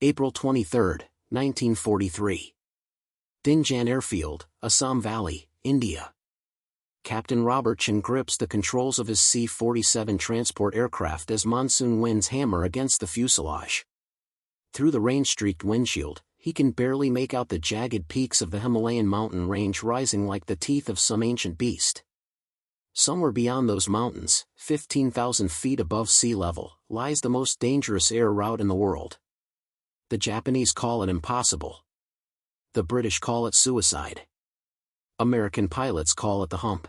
April 23, 1943. Dinjan Airfield, Assam Valley, India. Captain Robert Chen grips the controls of his C-47 transport aircraft as monsoon winds hammer against the fuselage. Through the rain-streaked windshield, he can barely make out the jagged peaks of the Himalayan mountain range rising like the teeth of some ancient beast. Somewhere beyond those mountains, 15,000 feet above sea level, lies the most dangerous air route in the world. The Japanese call it impossible. The British call it suicide. American pilots call it the hump.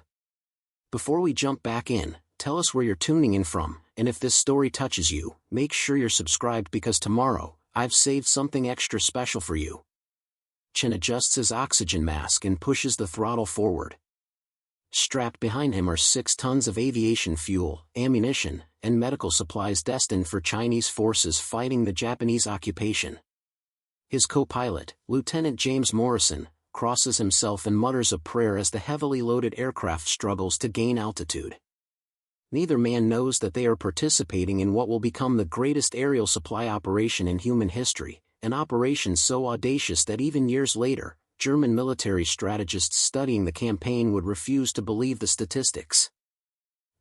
Before we jump back in, tell us where you're tuning in from, and if this story touches you, make sure you're subscribed because tomorrow, I've saved something extra special for you. Chen adjusts his oxygen mask and pushes the throttle forward. Strapped behind him are 6 tons of aviation fuel, ammunition, and medical supplies destined for Chinese forces fighting the Japanese occupation. His co-pilot, Lieutenant James Morrison, crosses himself and mutters a prayer as the heavily loaded aircraft struggles to gain altitude. Neither man knows that they are participating in what will become the greatest aerial supply operation in human history, an operation so audacious that even years later, German military strategists studying the campaign would refuse to believe the statistics.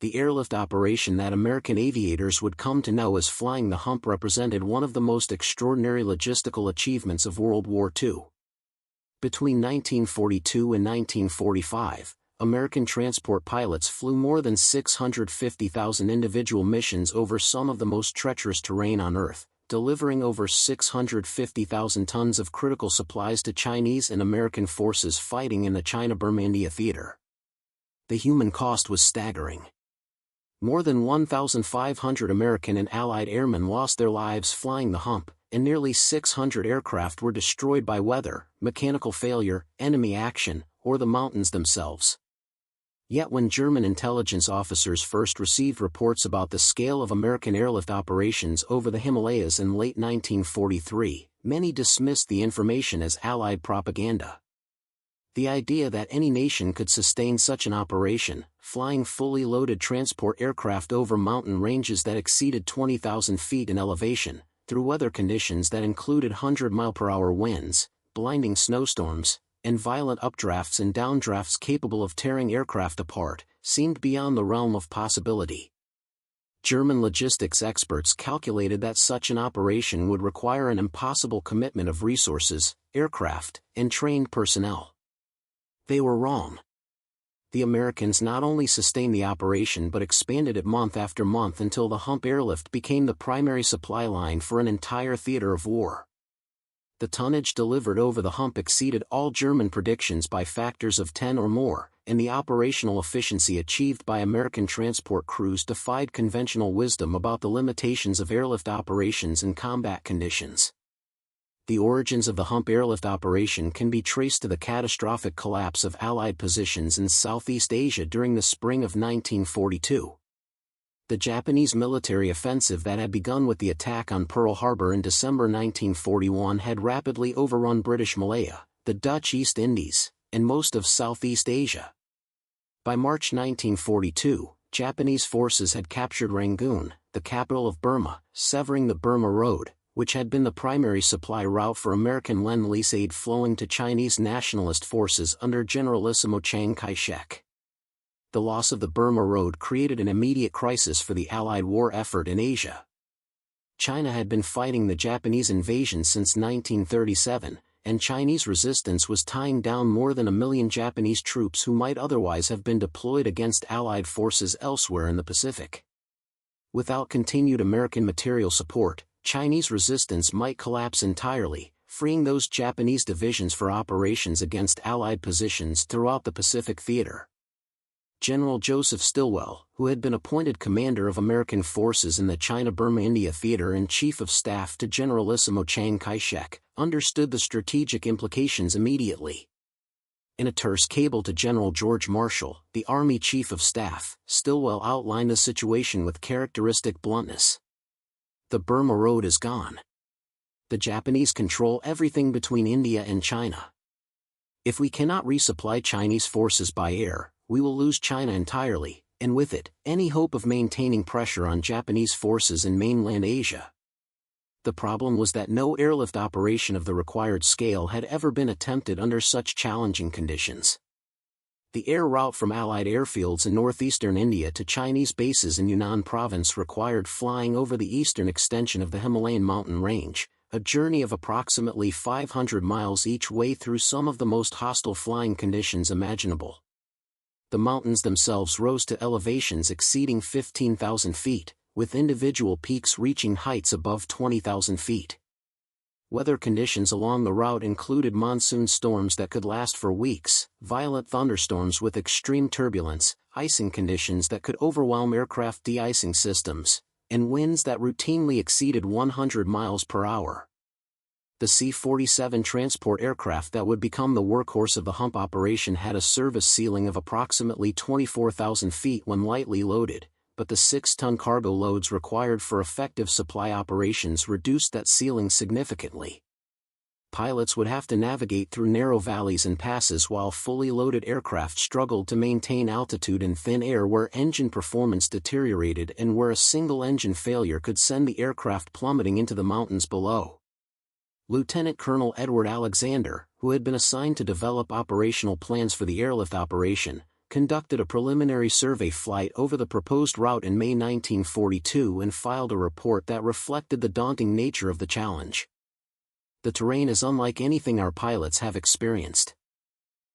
The airlift operation that American aviators would come to know as flying the Hump represented one of the most extraordinary logistical achievements of World War II. Between 1942 and 1945, American transport pilots flew more than 650,000 individual missions over some of the most treacherous terrain on Earth, delivering over 650,000 tons of critical supplies to Chinese and American forces fighting in the China-Burma-India theater. The human cost was staggering. More than 1,500 American and Allied airmen lost their lives flying the Hump, and nearly 600 aircraft were destroyed by weather, mechanical failure, enemy action, or the mountains themselves. Yet when German intelligence officers first received reports about the scale of American airlift operations over the Himalayas in late 1943, many dismissed the information as Allied propaganda. The idea that any nation could sustain such an operation, flying fully loaded transport aircraft over mountain ranges that exceeded 20,000 feet in elevation, through weather conditions that included 100-mile-per-hour winds, blinding snowstorms, and violent updrafts and downdrafts capable of tearing aircraft apart, seemed beyond the realm of possibility. German logistics experts calculated that such an operation would require an impossible commitment of resources, aircraft, and trained personnel. They were wrong. The Americans not only sustained the operation but expanded it month after month until the Hump airlift became the primary supply line for an entire theater of war. The tonnage delivered over the Hump exceeded all German predictions by factors of 10 or more, and the operational efficiency achieved by American transport crews defied conventional wisdom about the limitations of airlift operations in combat conditions. The origins of the Hump airlift operation can be traced to the catastrophic collapse of Allied positions in Southeast Asia during the spring of 1942. The Japanese military offensive that had begun with the attack on Pearl Harbor in December 1941 had rapidly overrun British Malaya, the Dutch East Indies, and most of Southeast Asia. By March 1942, Japanese forces had captured Rangoon, the capital of Burma, severing the Burma Road, which had been the primary supply route for American Lend-Lease aid flowing to Chinese nationalist forces under Generalissimo Chiang Kai-shek. The loss of the Burma Road created an immediate crisis for the Allied war effort in Asia. China had been fighting the Japanese invasion since 1937, and Chinese resistance was tying down more than 1 million Japanese troops who might otherwise have been deployed against Allied forces elsewhere in the Pacific. Without continued American material support, Chinese resistance might collapse entirely, freeing those Japanese divisions for operations against Allied positions throughout the Pacific theater. General Joseph Stilwell, who had been appointed commander of American forces in the China-Burma-India theater and chief of staff to Generalissimo Chiang Kai-shek, understood the strategic implications immediately. In a terse cable to General George Marshall, the Army Chief of Staff, Stilwell outlined the situation with characteristic bluntness. The Burma Road is gone. The Japanese control everything between India and China. If we cannot resupply Chinese forces by air, we will lose China entirely, and with it, any hope of maintaining pressure on Japanese forces in mainland Asia. The problem was that no airlift operation of the required scale had ever been attempted under such challenging conditions. The air route from Allied airfields in northeastern India to Chinese bases in Yunnan province required flying over the eastern extension of the Himalayan mountain range, a journey of approximately 500 miles each way through some of the most hostile flying conditions imaginable. The mountains themselves rose to elevations exceeding 15,000 feet, with individual peaks reaching heights above 20,000 feet. Weather conditions along the route included monsoon storms that could last for weeks, violent thunderstorms with extreme turbulence, icing conditions that could overwhelm aircraft de-icing systems, and winds that routinely exceeded 100 miles per hour. The C-47 transport aircraft that would become the workhorse of the Hump operation had a service ceiling of approximately 24,000 feet when lightly loaded, but the 6-ton cargo loads required for effective supply operations reduced that ceiling significantly. Pilots would have to navigate through narrow valleys and passes while fully loaded aircraft struggled to maintain altitude in thin air where engine performance deteriorated and where a single engine failure could send the aircraft plummeting into the mountains below. Lieutenant Colonel Edward Alexander, who had been assigned to develop operational plans for the airlift operation, conducted a preliminary survey flight over the proposed route in May 1942 and filed a report that reflected the daunting nature of the challenge. The terrain is unlike anything our pilots have experienced.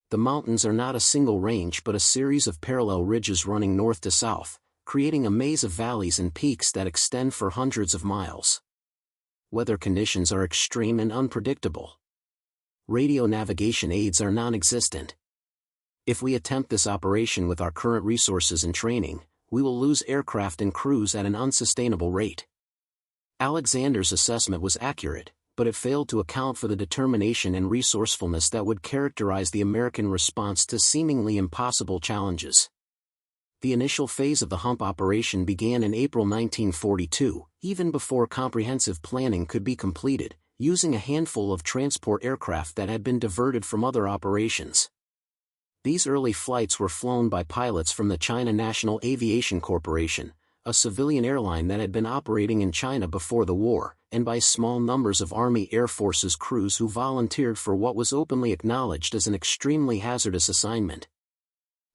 The mountains are not a single range but a series of parallel ridges running north to south, creating a maze of valleys and peaks that extend for hundreds of miles. Weather conditions are extreme and unpredictable. Radio navigation aids are non-existent. If we attempt this operation with our current resources and training, we will lose aircraft and crews at an unsustainable rate. Alexander's assessment was accurate, but it failed to account for the determination and resourcefulness that would characterize the American response to seemingly impossible challenges. The initial phase of the Hump operation began in April 1942, even before comprehensive planning could be completed, using a handful of transport aircraft that had been diverted from other operations. These early flights were flown by pilots from the China National Aviation Corporation, a civilian airline that had been operating in China before the war, and by small numbers of Army Air Forces crews who volunteered for what was openly acknowledged as an extremely hazardous assignment.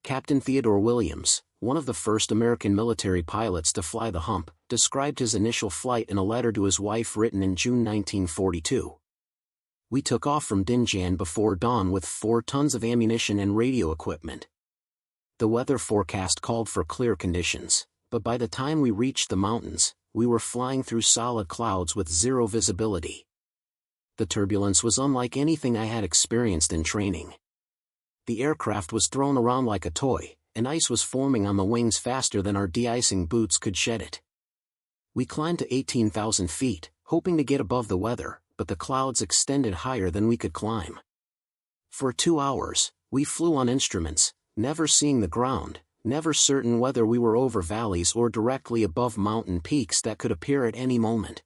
Captain Theodore Williams, one of the first American military pilots to fly the Hump, described his initial flight in a letter to his wife written in June 1942. We took off from Dinjan before dawn with 4 tons of ammunition and radio equipment. The weather forecast called for clear conditions, but by the time we reached the mountains, we were flying through solid clouds with zero visibility. The turbulence was unlike anything I had experienced in training. The aircraft was thrown around like a toy, and ice was forming on the wings faster than our de-icing boots could shed it. We climbed to 18,000 feet, hoping to get above the weather, but the clouds extended higher than we could climb. For 2 hours, we flew on instruments, never seeing the ground, never certain whether we were over valleys or directly above mountain peaks that could appear at any moment.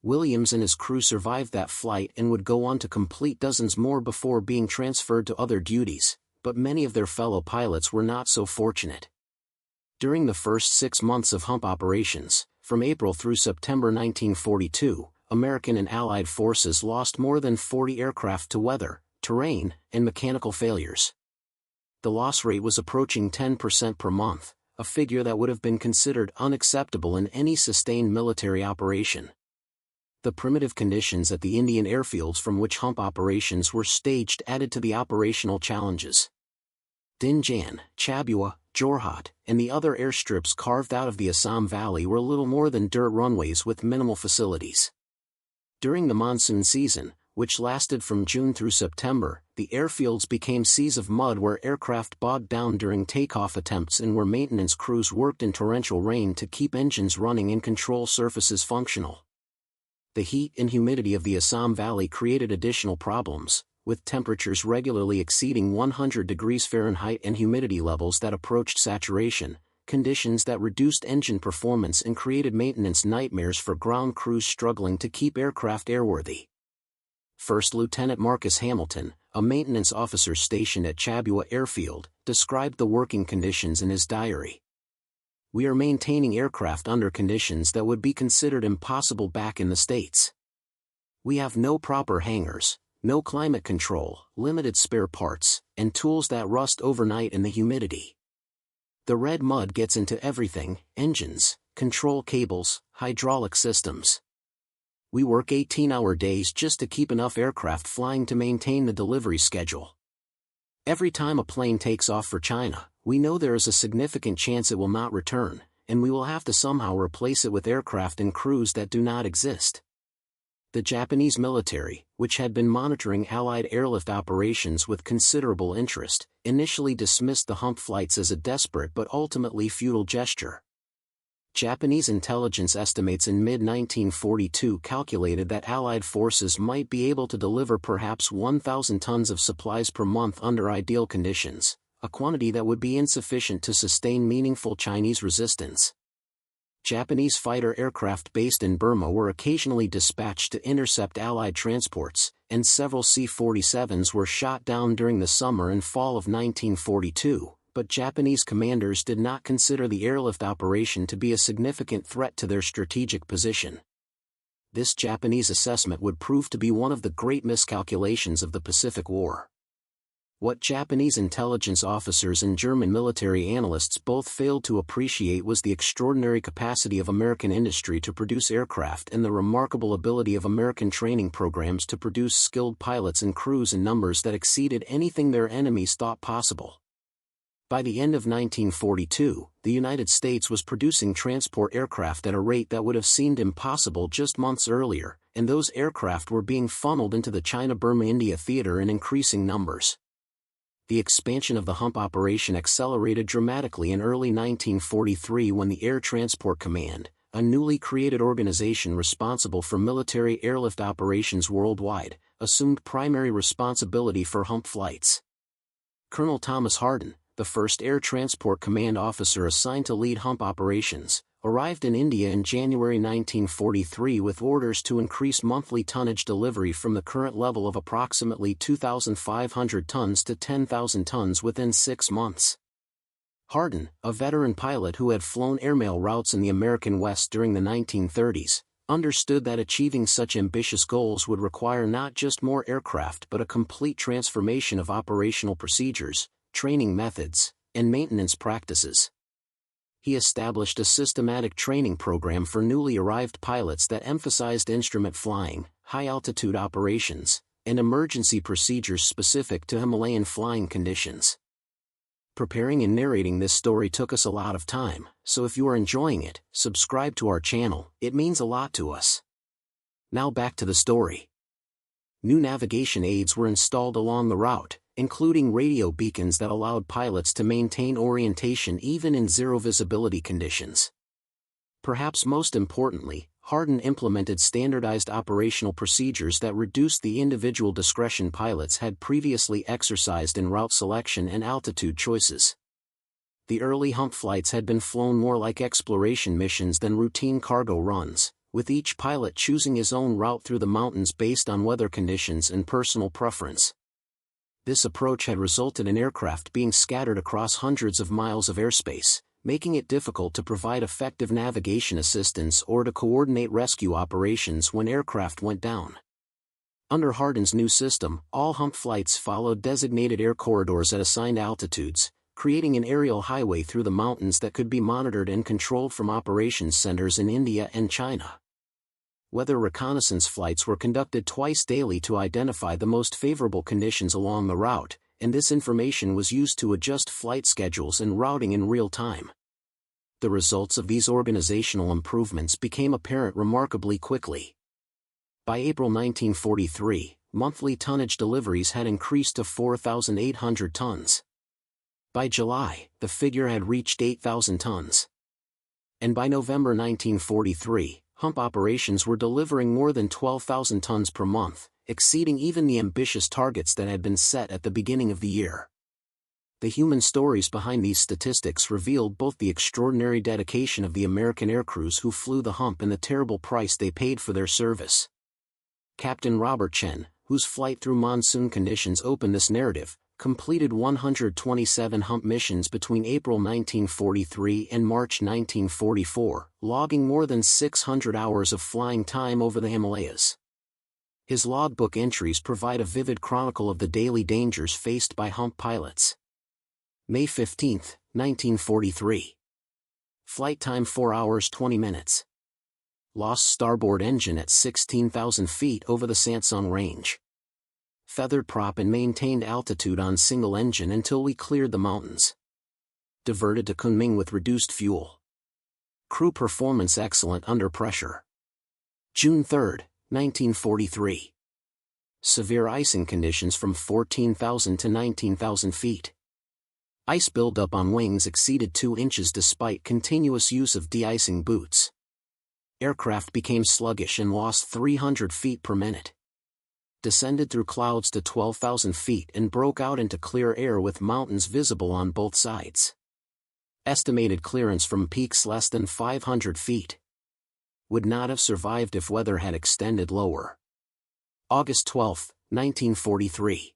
Williams and his crew survived that flight and would go on to complete dozens more before being transferred to other duties, but many of their fellow pilots were not so fortunate. During the first 6 months of Hump operations, from April through September 1942, American and Allied forces lost more than 40 aircraft to weather, terrain, and mechanical failures. The loss rate was approaching 10% per month, a figure that would have been considered unacceptable in any sustained military operation. The primitive conditions at the Indian airfields from which Hump operations were staged added to the operational challenges. Dinjan, Chabua, Jorhat, and the other airstrips carved out of the Assam Valley were little more than dirt runways with minimal facilities. During the monsoon season, which lasted from June through September, the airfields became seas of mud where aircraft bogged down during takeoff attempts and where maintenance crews worked in torrential rain to keep engines running and control surfaces functional. The heat and humidity of the Assam Valley created additional problems, with temperatures regularly exceeding 100 degrees Fahrenheit and humidity levels that approached saturation, conditions that reduced engine performance and created maintenance nightmares for ground crews struggling to keep aircraft airworthy. First Lieutenant Marcus Hamilton, a maintenance officer stationed at Chabua Airfield, described the working conditions in his diary. we are maintaining aircraft under conditions that would be considered impossible back in the States. We have no proper hangars, no climate control, limited spare parts, and tools that rust overnight in the humidity. The red mud gets into everything: engines, control cables, hydraulic systems. We work 18-hour days just to keep enough aircraft flying to maintain the delivery schedule. Every time a plane takes off for China, we know there is a significant chance it will not return, and we will have to somehow replace it with aircraft and crews that do not exist. The Japanese military, which had been monitoring Allied airlift operations with considerable interest, initially dismissed the Hump flights as a desperate but ultimately futile gesture. Japanese intelligence estimates in mid-1942 calculated that Allied forces might be able to deliver perhaps 1,000 tons of supplies per month under ideal conditions, a quantity that would be insufficient to sustain meaningful Chinese resistance. Japanese fighter aircraft based in Burma were occasionally dispatched to intercept Allied transports, and several C-47s were shot down during the summer and fall of 1942. But Japanese commanders did not consider the airlift operation to be a significant threat to their strategic position. This Japanese assessment would prove to be one of the great miscalculations of the Pacific War. What Japanese intelligence officers and German military analysts both failed to appreciate was the extraordinary capacity of American industry to produce aircraft and the remarkable ability of American training programs to produce skilled pilots and crews in numbers that exceeded anything their enemies thought possible. By the end of 1942, the United States was producing transport aircraft at a rate that would have seemed impossible just months earlier, and those aircraft were being funneled into the China-Burma-India theater in increasing numbers. The expansion of the Hump operation accelerated dramatically in early 1943 when the Air Transport Command, a newly created organization responsible for military airlift operations worldwide, assumed primary responsibility for Hump flights. Colonel Thomas Hardin, the first Air Transport Command officer assigned to lead Hump operations, arrived in India in January 1943 with orders to increase monthly tonnage delivery from the current level of approximately 2,500 tons to 10,000 tons within 6 months. Hardin, a veteran pilot who had flown airmail routes in the American West during the 1930s, understood that achieving such ambitious goals would require not just more aircraft but a complete transformation of operational procedures, training methods, and maintenance practices. He established a systematic training program for newly arrived pilots that emphasized instrument flying, high-altitude operations, and emergency procedures specific to Himalayan flying conditions. Preparing and narrating this story took us a lot of time, so if you are enjoying it, subscribe to our channel, it means a lot to us. Now back to the story. New navigation aids were installed along the route, including radio beacons that allowed pilots to maintain orientation even in zero-visibility conditions. Perhaps most importantly, Hardin implemented standardized operational procedures that reduced the individual discretion pilots had previously exercised in route selection and altitude choices. The early Hump flights had been flown more like exploration missions than routine cargo runs, with each pilot choosing his own route through the mountains based on weather conditions and personal preference. This approach had resulted in aircraft being scattered across hundreds of miles of airspace, making it difficult to provide effective navigation assistance or to coordinate rescue operations when aircraft went down. Under Hardin's new system, all Hump flights followed designated air corridors at assigned altitudes, creating an aerial highway through the mountains that could be monitored and controlled from operations centers in India and China. Weather reconnaissance flights were conducted twice daily to identify the most favorable conditions along the route, and this information was used to adjust flight schedules and routing in real time. The results of these organizational improvements became apparent remarkably quickly. By April 1943, monthly tonnage deliveries had increased to 4,800 tons. By July, the figure had reached 8,000 tons. And by November 1943, Hump operations were delivering more than 12,000 tons per month, exceeding even the ambitious targets that had been set at the beginning of the year. The human stories behind these statistics revealed both the extraordinary dedication of the American aircrews who flew the Hump and the terrible price they paid for their service. Captain Robert Chen, whose flight through monsoon conditions opened this narrative, completed 127 Hump missions between April 1943 and March 1944, logging more than 600 hours of flying time over the Himalayas. His logbook entries provide a vivid chronicle of the daily dangers faced by Hump pilots. May 15, 1943. Flight time 4 hours 20 minutes. Lost starboard engine at 16,000 feet over the Sansong Range. Feathered prop and maintained altitude on single engine until we cleared the mountains. Diverted to Kunming with reduced fuel. Crew performance excellent under pressure. June 3, 1943. Severe icing conditions from 14,000 to 19,000 feet. Ice buildup on wings exceeded 2 inches despite continuous use of de-icing boots. Aircraft became sluggish and lost 300 feet per minute. Descended through clouds to 12,000 feet and broke out into clear air with mountains visible on both sides. Estimated clearance from peaks less than 500 feet. Would not have survived if weather had extended lower. August 12, 1943.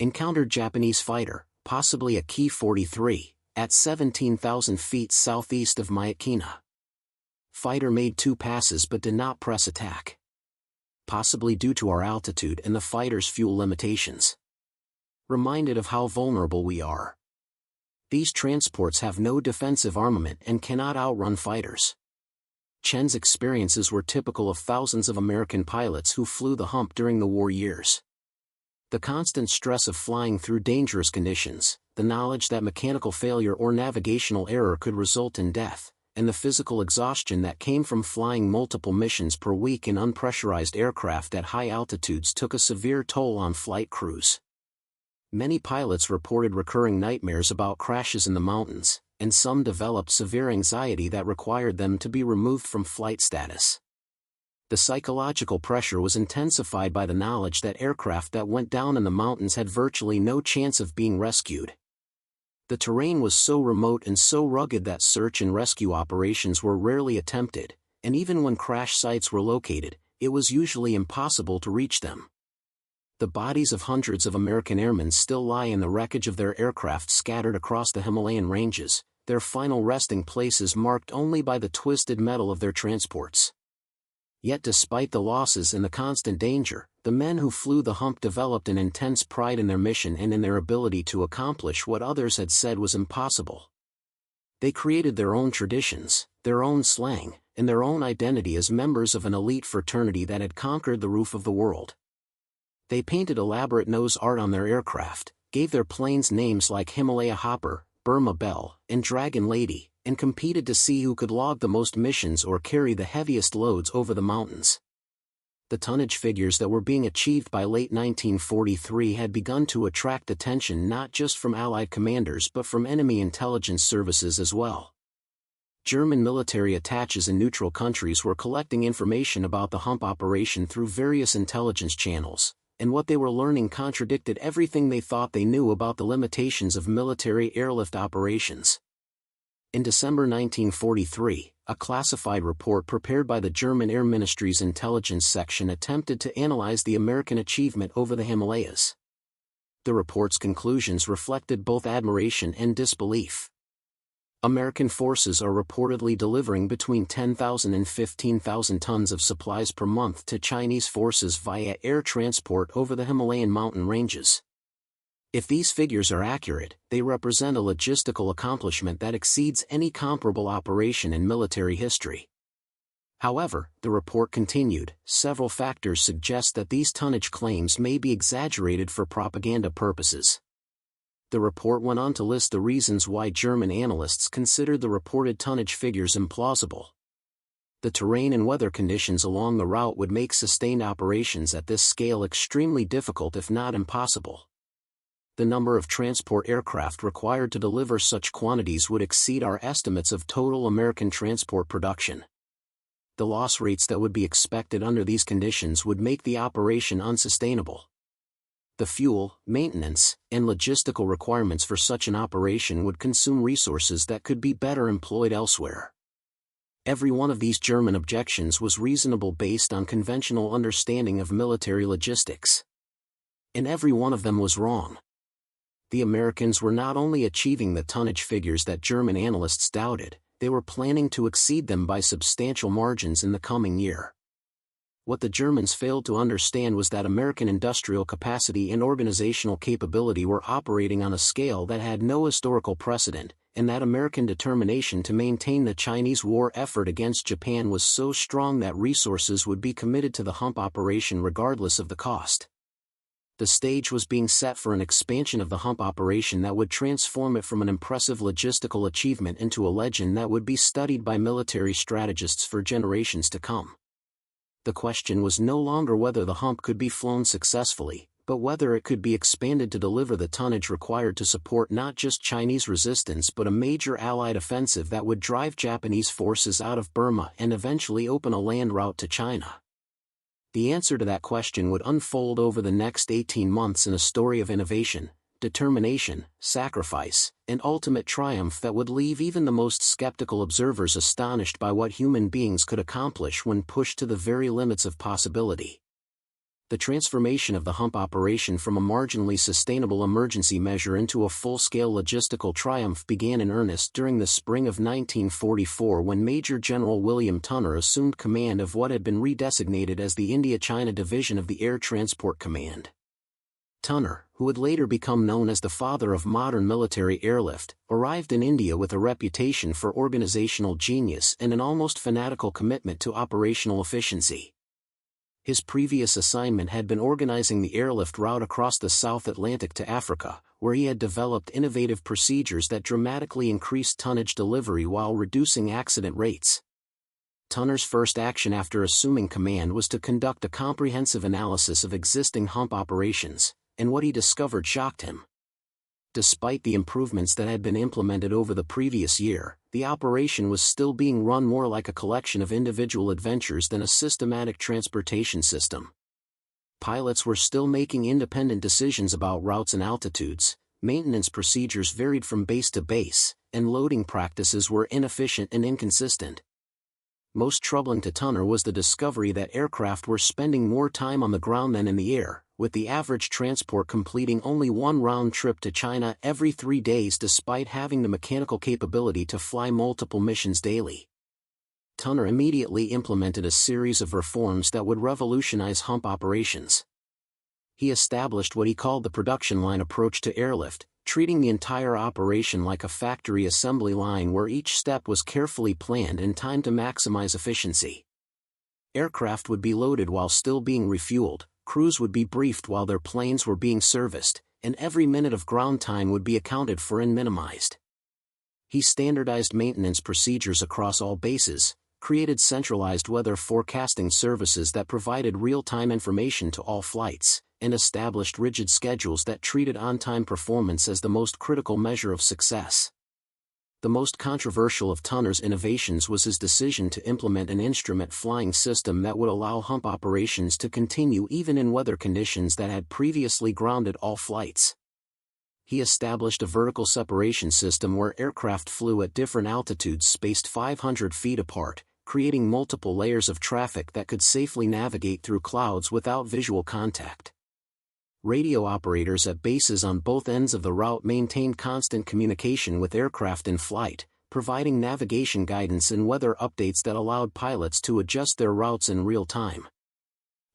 Encountered Japanese fighter, possibly a Ki-43, at 17,000 feet southeast of Myitkyina. Fighter made 2 passes but did not press attack. Possibly due to our altitude and the fighter's fuel limitations. Reminded of how vulnerable we are. These transports have no defensive armament and cannot outrun fighters. Chen's experiences were typical of thousands of American pilots who flew the Hump during the war years. The constant stress of flying through dangerous conditions, the knowledge that mechanical failure or navigational error could result in death, and the physical exhaustion that came from flying multiple missions per week in unpressurized aircraft at high altitudes took a severe toll on flight crews. Many pilots reported recurring nightmares about crashes in the mountains, and some developed severe anxiety that required them to be removed from flight status. The psychological pressure was intensified by the knowledge that aircraft that went down in the mountains had virtually no chance of being rescued. The terrain was so remote and so rugged that search and rescue operations were rarely attempted, and even when crash sites were located, it was usually impossible to reach them. The bodies of hundreds of American airmen still lie in the wreckage of their aircraft scattered across the Himalayan ranges, their final resting places marked only by the twisted metal of their transports. Yet despite the losses and the constant danger, the men who flew the Hump developed an intense pride in their mission and in their ability to accomplish what others had said was impossible. They created their own traditions, their own slang, and their own identity as members of an elite fraternity that had conquered the roof of the world. They painted elaborate nose art on their aircraft, gave their planes names like Himalaya Hopper, Burma Belle, and Dragon Lady, and competed to see who could log the most missions or carry the heaviest loads over the mountains. The tonnage figures that were being achieved by late 1943 had begun to attract attention not just from Allied commanders but from enemy intelligence services as well. German military attaches in neutral countries were collecting information about the Hump operation through various intelligence channels, and what they were learning contradicted everything they thought they knew about the limitations of military airlift operations. In December 1943, a classified report prepared by the German Air Ministry's intelligence section attempted to analyze the American achievement over the Himalayas. The report's conclusions reflected both admiration and disbelief. American forces are reportedly delivering between 10,000 and 15,000 tons of supplies per month to Chinese forces via air transport over the Himalayan mountain ranges. If these figures are accurate, they represent a logistical accomplishment that exceeds any comparable operation in military history. However, the report continued, several factors suggest that these tonnage claims may be exaggerated for propaganda purposes. The report went on to list the reasons why German analysts considered the reported tonnage figures implausible. The terrain and weather conditions along the route would make sustained operations at this scale extremely difficult if not impossible. The number of transport aircraft required to deliver such quantities would exceed our estimates of total American transport production. The loss rates that would be expected under these conditions would make the operation unsustainable. The fuel, maintenance, and logistical requirements for such an operation would consume resources that could be better employed elsewhere. Every one of these German objections was reasonable based on conventional understanding of military logistics. And every one of them was wrong. the Americans were not only achieving the tonnage figures that German analysts doubted, they were planning to exceed them by substantial margins in the coming year. What the Germans failed to understand was that American industrial capacity and organizational capability were operating on a scale that had no historical precedent, and that American determination to maintain the Chinese war effort against Japan was so strong that resources would be committed to the Hump operation regardless of the cost. The stage was being set for an expansion of the Hump operation that would transform it from an impressive logistical achievement into a legend that would be studied by military strategists for generations to come. The question was no longer whether the Hump could be flown successfully, but whether it could be expanded to deliver the tonnage required to support not just Chinese resistance but a major Allied offensive that would drive Japanese forces out of Burma and eventually open a land route to China. The answer to that question would unfold over the next 18 months in a story of innovation, determination, sacrifice, and ultimate triumph that would leave even the most skeptical observers astonished by what human beings could accomplish when pushed to the very limits of possibility. The transformation of the Hump operation from a marginally sustainable emergency measure into a full-scale logistical triumph began in earnest during the spring of 1944 when Major General William Tunner assumed command of what had been redesignated as the India-China Division of the Air Transport Command. Tunner, who would later become known as the father of modern military airlift, arrived in India with a reputation for organizational genius and an almost fanatical commitment to operational efficiency. His previous assignment had been organizing the airlift route across the South Atlantic to Africa, where he had developed innovative procedures that dramatically increased tonnage delivery while reducing accident rates. Tunner's first action after assuming command was to conduct a comprehensive analysis of existing Hump operations, and what he discovered shocked him. Despite the improvements that had been implemented over the previous year, the operation was still being run more like a collection of individual adventures than a systematic transportation system. Pilots were still making independent decisions about routes and altitudes, maintenance procedures varied from base to base, and loading practices were inefficient and inconsistent. Most troubling to Tunner was the discovery that aircraft were spending more time on the ground than in the air, with the average transport completing only one round trip to China every 3 days despite having the mechanical capability to fly multiple missions daily. Tunner immediately implemented a series of reforms that would revolutionize Hump operations. He established what he called the production line approach to airlift, treating the entire operation like a factory assembly line where each step was carefully planned and timed to maximize efficiency. Aircraft would be loaded while still being refueled, crews would be briefed while their planes were being serviced, and every minute of ground time would be accounted for and minimized. He standardized maintenance procedures across all bases, created centralized weather forecasting services that provided real-time information to all flights, and established rigid schedules that treated on-time performance as the most critical measure of success. The most controversial of Tunner's innovations was his decision to implement an instrument flying system that would allow Hump operations to continue even in weather conditions that had previously grounded all flights. He established a vertical separation system where aircraft flew at different altitudes spaced 500 feet apart, creating multiple layers of traffic that could safely navigate through clouds without visual contact. Radio operators at bases on both ends of the route maintained constant communication with aircraft in flight, providing navigation guidance and weather updates that allowed pilots to adjust their routes in real time.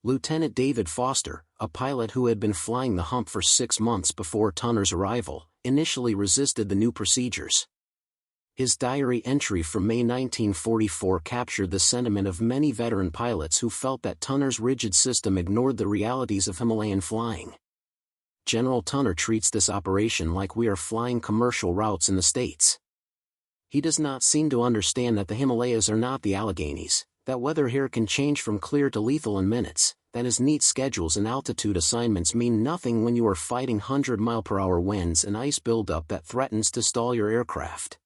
Lieutenant David Foster, a pilot who had been flying the Hump for 6 months before Tunner's arrival, initially resisted the new procedures. His diary entry from May 1944 captured the sentiment of many veteran pilots who felt that Tunner's rigid system ignored the realities of Himalayan flying. General Tunner treats this operation like we are flying commercial routes in the States. He does not seem to understand that the Himalayas are not the Alleghenies, that weather here can change from clear to lethal in minutes, that his neat schedules and altitude assignments mean nothing when you are fighting 100-mile-per-hour winds and ice buildup that threatens to stall your aircraft.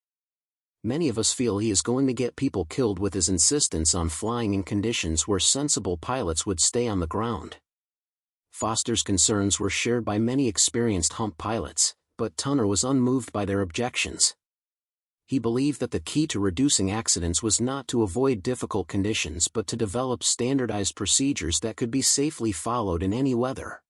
Many of us feel he is going to get people killed with his insistence on flying in conditions where sensible pilots would stay on the ground. Foster's concerns were shared by many experienced Hump pilots, but Tunner was unmoved by their objections. He believed that the key to reducing accidents was not to avoid difficult conditions but to develop standardized procedures that could be safely followed in any weather.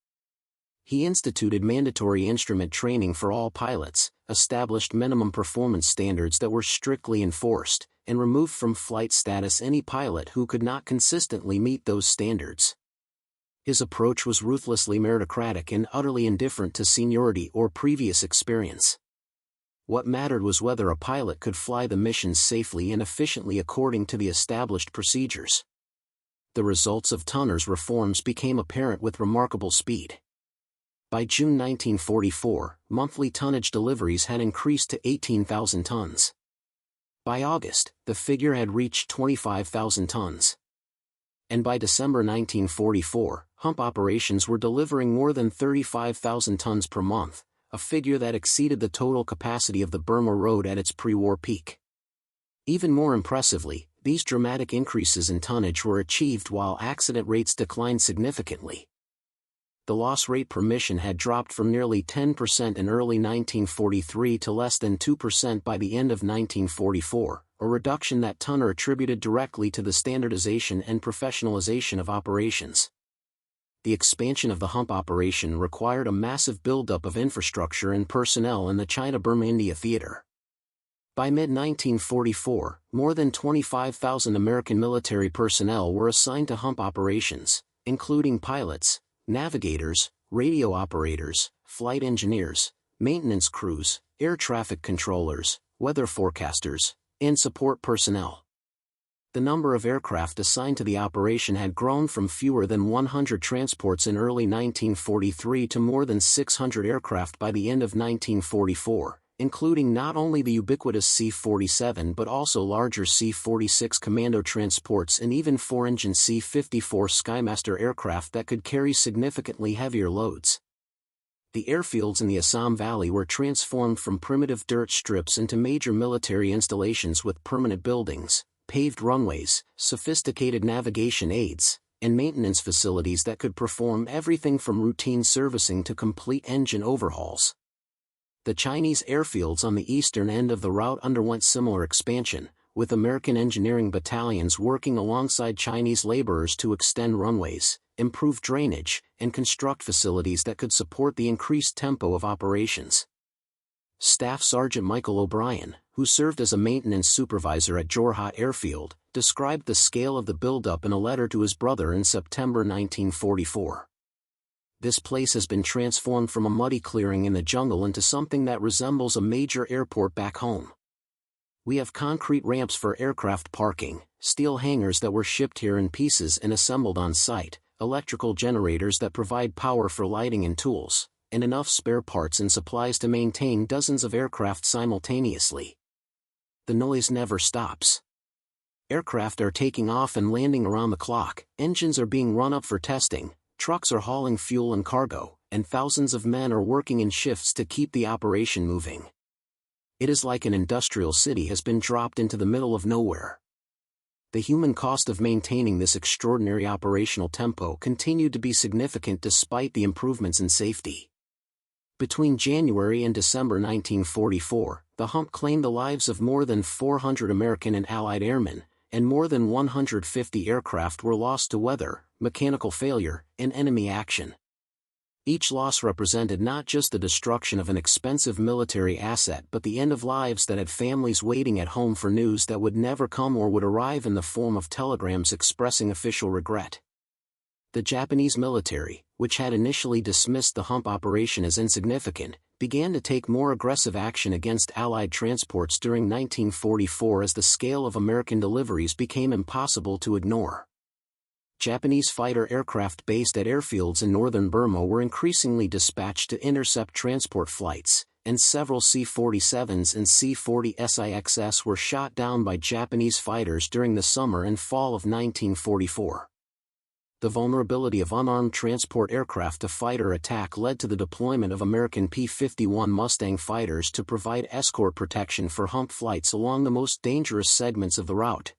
he instituted mandatory instrument training for all pilots, established minimum performance standards that were strictly enforced, and removed from flight status any pilot who could not consistently meet those standards. His approach was ruthlessly meritocratic and utterly indifferent to seniority or previous experience. What mattered was whether a pilot could fly the missions safely and efficiently according to the established procedures. The results of Tunner's reforms became apparent with remarkable speed. By June 1944, monthly tonnage deliveries had increased to 18,000 tons. By August, the figure had reached 25,000 tons. And by December 1944, Hump operations were delivering more than 35,000 tons per month, a figure that exceeded the total capacity of the Burma Road at its pre-war peak. Even more impressively, these dramatic increases in tonnage were achieved while accident rates declined significantly. The loss rate per mission had dropped from nearly 10% in early 1943 to less than 2% by the end of 1944, a reduction that Tunner attributed directly to the standardization and professionalization of operations. The expansion of the Hump operation required a massive buildup of infrastructure and personnel in the China-Burma-India theater. By mid-1944, more than 25,000 American military personnel were assigned to Hump operations, including pilots, navigators, radio operators, flight engineers, maintenance crews, air traffic controllers, weather forecasters, and support personnel. The number of aircraft assigned to the operation had grown from fewer than 100 transports in early 1943 to more than 600 aircraft by the end of 1944, including not only the ubiquitous C-47 but also larger C-46 commando transports and even 4-engine C-54 Skymaster aircraft that could carry significantly heavier loads. The airfields in the Assam Valley were transformed from primitive dirt strips into major military installations with permanent buildings, paved runways, sophisticated navigation aids, and maintenance facilities that could perform everything from routine servicing to complete engine overhauls. The Chinese airfields on the eastern end of the route underwent similar expansion, with American engineering battalions working alongside Chinese laborers to extend runways, improve drainage, and construct facilities that could support the increased tempo of operations. Staff Sergeant Michael O'Brien, who served as a maintenance supervisor at Jorhat Airfield, described the scale of the buildup in a letter to his brother in September 1944. This place has been transformed from a muddy clearing in the jungle into something that resembles a major airport back home. We have concrete ramps for aircraft parking, steel hangars that were shipped here in pieces and assembled on site, electrical generators that provide power for lighting and tools, and enough spare parts and supplies to maintain dozens of aircraft simultaneously. The noise never stops. Aircraft are taking off and landing around the clock, engines are being run up for testing, trucks are hauling fuel and cargo, and thousands of men are working in shifts to keep the operation moving. It is like an industrial city has been dropped into the middle of nowhere. The human cost of maintaining this extraordinary operational tempo continued to be significant despite the improvements in safety. Between January and December 1944, the Hump claimed the lives of more than 400 American and Allied airmen, and more than 150 aircraft were lost to weather, mechanical failure, and enemy action. Each loss represented not just the destruction of an expensive military asset but the end of lives that had families waiting at home for news that would never come or would arrive in the form of telegrams expressing official regret. The Japanese military, which had initially dismissed the Hump operation as insignificant, began to take more aggressive action against Allied transports during 1944 as the scale of American deliveries became impossible to ignore. Japanese fighter aircraft based at airfields in northern Burma were increasingly dispatched to intercept transport flights, and several C-47s and C-40 SIXS were shot down by Japanese fighters during the summer and fall of 1944. The vulnerability of unarmed transport aircraft to fighter attack led to the deployment of American P-51 Mustang fighters to provide escort protection for Hump flights along the most dangerous segments of the route.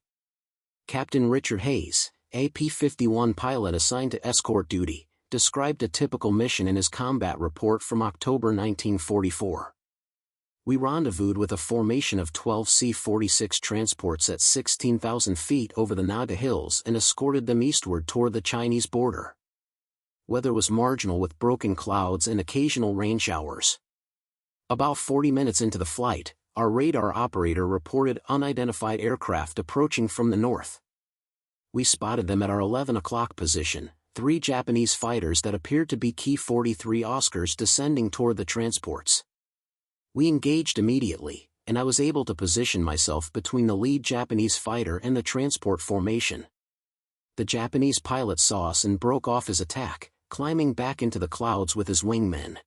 Captain Richard Hayes, a P-51 pilot assigned to escort duty, described a typical mission in his combat report from October 1944. We rendezvoused with a formation of 12 C-46 transports at 16,000 feet over the Naga Hills and escorted them eastward toward the Chinese border. weather was marginal with broken clouds and occasional rain showers. About 40 minutes into the flight, our radar operator reported unidentified aircraft approaching from the north. We spotted them at our 11 o'clock position, 3 Japanese fighters that appeared to be Ki-43 Oscars descending toward the transports. We engaged immediately, and I was able to position myself between the lead Japanese fighter and the transport formation. The Japanese pilot saw us and broke off his attack, climbing back into the clouds with his wingmen.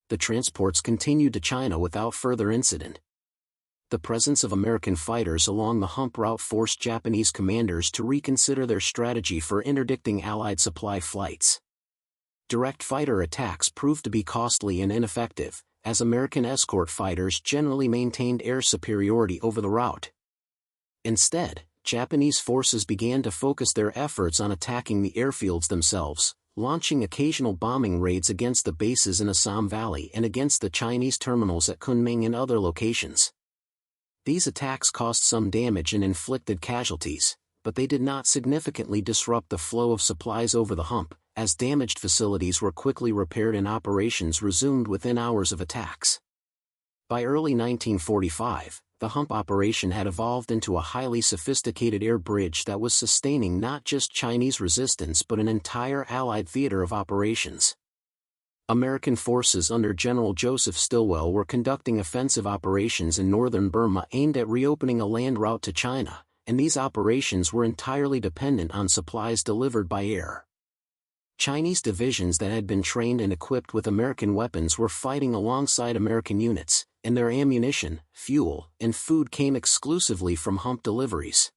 The transports continued to China without further incident. The presence of American fighters along the Hump route forced Japanese commanders to reconsider their strategy for interdicting Allied supply flights. Direct fighter attacks proved to be costly and ineffective, as American escort fighters generally maintained air superiority over the route. Instead, Japanese forces began to focus their efforts on attacking the airfields themselves, launching occasional bombing raids against the bases in Assam Valley and against the Chinese terminals at Kunming and other locations. These attacks caused some damage and inflicted casualties, but they did not significantly disrupt the flow of supplies over the Hump, as damaged facilities were quickly repaired and operations resumed within hours of attacks. By early 1945, the Hump operation had evolved into a highly sophisticated air bridge that was sustaining not just Chinese resistance but an entire Allied theater of operations. American forces under General Joseph Stilwell were conducting offensive operations in northern Burma aimed at reopening a land route to China, and these operations were entirely dependent on supplies delivered by air. Chinese divisions that had been trained and equipped with American weapons were fighting alongside American units, and their ammunition, fuel, and food came exclusively from Hump deliveries.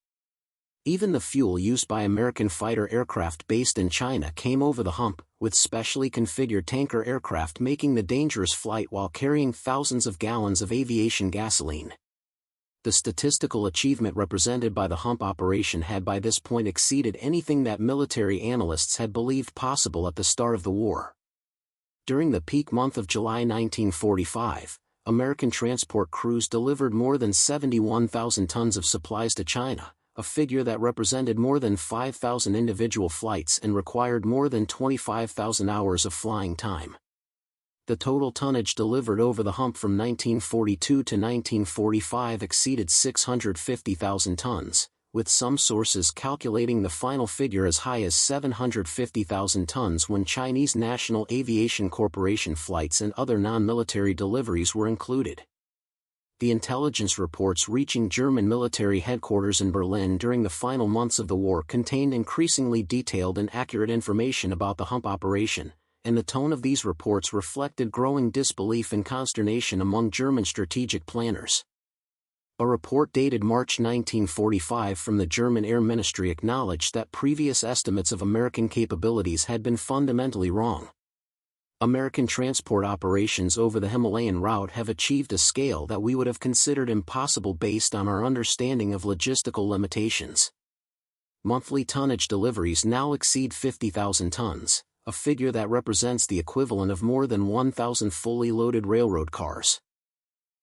Even the fuel used by American fighter aircraft based in China came over the Hump, with specially configured tanker aircraft making the dangerous flight while carrying thousands of gallons of aviation gasoline. The statistical achievement represented by the Hump operation had by this point exceeded anything that military analysts had believed possible at the start of the war. During the peak month of July 1945, American transport crews delivered more than 71,000 tons of supplies to China, a figure that represented more than 5,000 individual flights and required more than 25,000 hours of flying time. The total tonnage delivered over the Hump from 1942 to 1945 exceeded 650,000 tons, with some sources calculating the final figure as high as 750,000 tons when Chinese National Aviation Corporation flights and other non-military deliveries were included. The intelligence reports reaching German military headquarters in Berlin during the final months of the war contained increasingly detailed and accurate information about the Hump operation, and the tone of these reports reflected growing disbelief and consternation among German strategic planners. A report dated March 1945 from the German Air Ministry acknowledged that previous estimates of American capabilities had been fundamentally wrong. American transport operations over the Himalayan route have achieved a scale that we would have considered impossible based on our understanding of logistical limitations. Monthly tonnage deliveries now exceed 50,000 tons, a figure that represents the equivalent of more than 1,000 fully loaded railroad cars.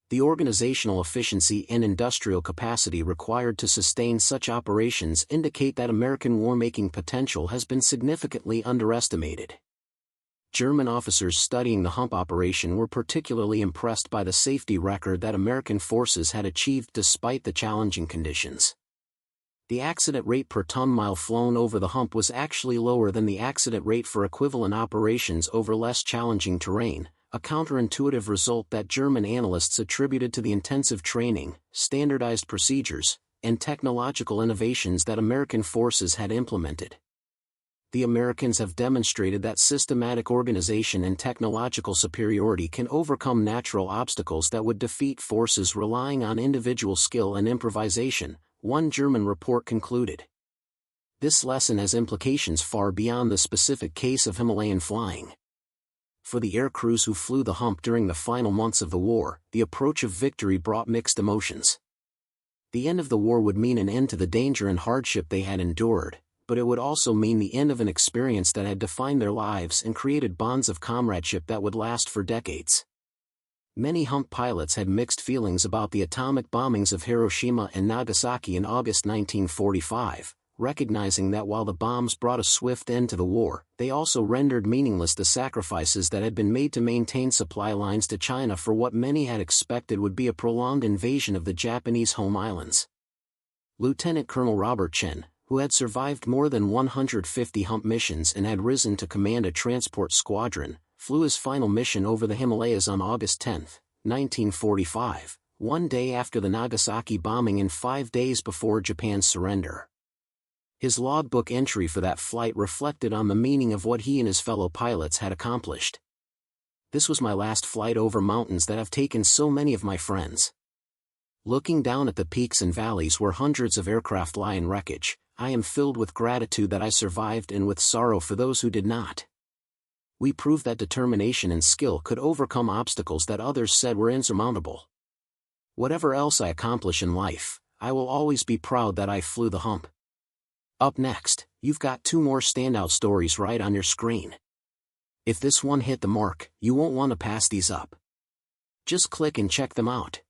The organizational efficiency and industrial capacity required to sustain such operations indicate that American war-making potential has been significantly underestimated. German officers studying the Hump operation were particularly impressed by the safety record that American forces had achieved despite the challenging conditions. The accident rate per ton-mile flown over the Hump was actually lower than the accident rate for equivalent operations over less challenging terrain, a counterintuitive result that German analysts attributed to the intensive training, standardized procedures, and technological innovations that American forces had implemented. The Americans have demonstrated that systematic organization and technological superiority can overcome natural obstacles that would defeat forces relying on individual skill and improvisation, one German report concluded. This lesson has implications far beyond the specific case of Himalayan flying. For the air crews who flew the Hump during the final months of the war, the approach of victory brought mixed emotions. The end of the war would mean an end to the danger and hardship they had endured, but it would also mean the end of an experience that had defined their lives and created bonds of comradeship that would last for decades. Many Hump pilots had mixed feelings about the atomic bombings of Hiroshima and Nagasaki in August 1945, recognizing that while the bombs brought a swift end to the war, they also rendered meaningless the sacrifices that had been made to maintain supply lines to China for what many had expected would be a prolonged invasion of the Japanese home islands. Lieutenant Colonel Robert Chen, who had survived more than 150 Hump missions and had risen to command a transport squadron, flew his final mission over the Himalayas on August 10, 1945, one day after the Nagasaki bombing and 5 days before Japan's surrender. His logbook entry for that flight reflected on the meaning of what he and his fellow pilots had accomplished. "This was my last flight over mountains that have taken so many of my friends. Looking down at the peaks and valleys where hundreds of aircraft lie in wreckage, I am filled with gratitude that I survived and with sorrow for those who did not. We proved that determination and skill could overcome obstacles that others said were insurmountable. Whatever else I accomplish in life, I will always be proud that I flew the Hump." Up next, you've got 2 more standout stories right on your screen. If this one hit the mark, you won't want to pass these up. Just click and check them out.